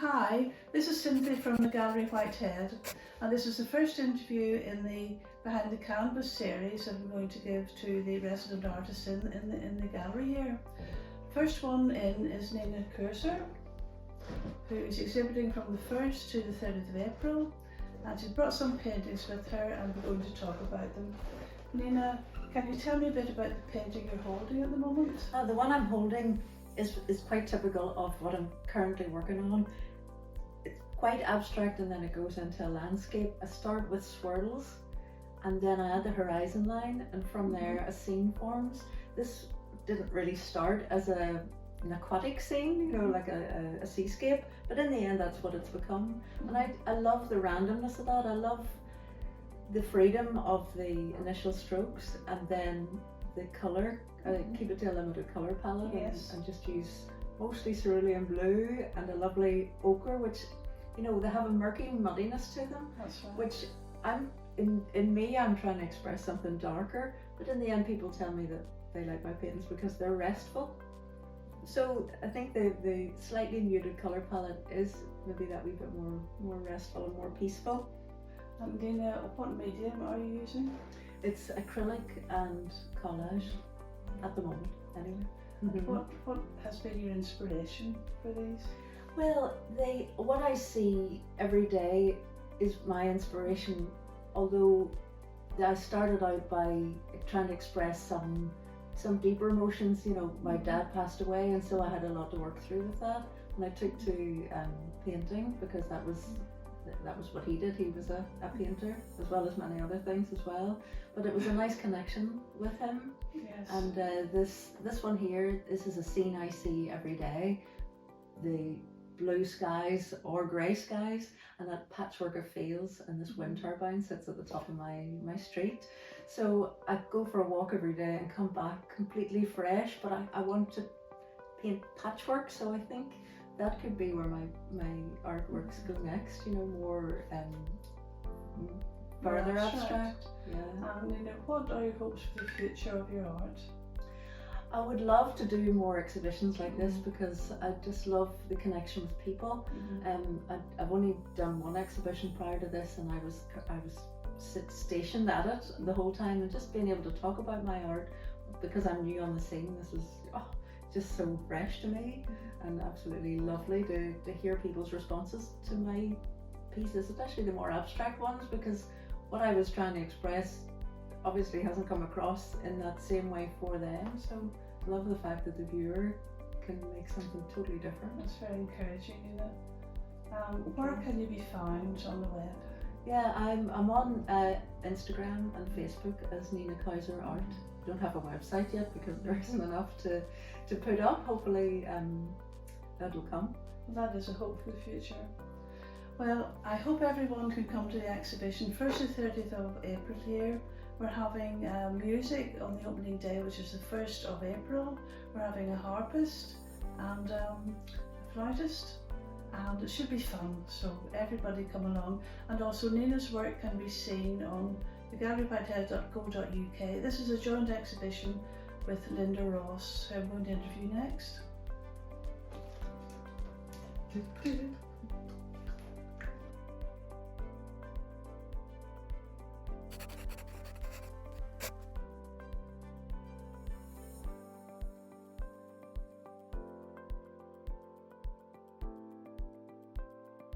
Hi, this is Cynthia from the Gallery Whitehead, and this is the first interview in the Behind the Canvas series that I'm going to give to the resident artists in the gallery here. First one in is Nina Couser, who is exhibiting from the 1st to the 30th of April, and she's brought some paintings with her and we're going to talk about them. Nina, can you tell me a bit about the painting you're holding at the moment? The one I'm holding is quite typical of what I'm currently working on. It's quite abstract and then it goes into a landscape. I start with swirls and then I add the horizon line, and from there a scene forms. This didn't really start as an aquatic scene, you know, like a seascape, but in the end that's what it's become. And I love the randomness of that. I love the freedom of the initial strokes and then the colour. Keep it to a limited colour palette. Yes. and just use mostly cerulean blue and a lovely ochre, which, you know, they have a murky muddiness to them. That's right. Which in me I'm trying to express something darker, but in the end people tell me that they like my paintings because they're restful. So I think the slightly muted colour palette is maybe that wee bit more restful and more peaceful. And Nina, what medium are you using? It's acrylic and collage at the moment, anyway. Mm-hmm. What has been your inspiration for these? Well, what I see every day is my inspiration, although I started out by trying to express some deeper emotions. You know, my dad passed away, and so I had a lot to work through with that. And I took to painting because that was what he did. He was a painter, as well as many other things as well. But it was a nice connection with him. Yes. And this one here, this is a scene I see every day. The blue skies or grey skies, and that patchwork of fields, and this wind turbine sits at the top of my street. So I go for a walk every day and come back completely fresh, but I want to paint patchwork, so I think that could be where my artworks go next, you know, more further abstract. Yeah. And you know, what are your hopes for the future of your art? I would love to do more exhibitions like this because I just love the connection with people. I've only done one exhibition prior to this, and I was stationed at it the whole time, and just being able to talk about my art because I'm new on the scene. This was just so fresh to me, and absolutely lovely to hear people's responses to my pieces, especially the more abstract ones, because what I was trying to express obviously hasn't come across in that same way for them. So I love the fact that the viewer can make something totally different. That's very encouraging, you know. Where can you be found on the web? Yeah, I'm on Instagram and Facebook as Nina Couser Art. I don't have a website yet because there isn't enough to put up. Hopefully that'll come. Well, that is a hope for the future. Well, I hope everyone can come to the exhibition 1st to 30th of April here. We're having music on the opening day, which is the 1st of April. We're having a harpist and a flautist, and it should be fun, so everybody come along. And also Nina's work can be seen on thegallerywhitehead.co.uk. This is a joint exhibition with Linda Ross, who I'm going to interview next.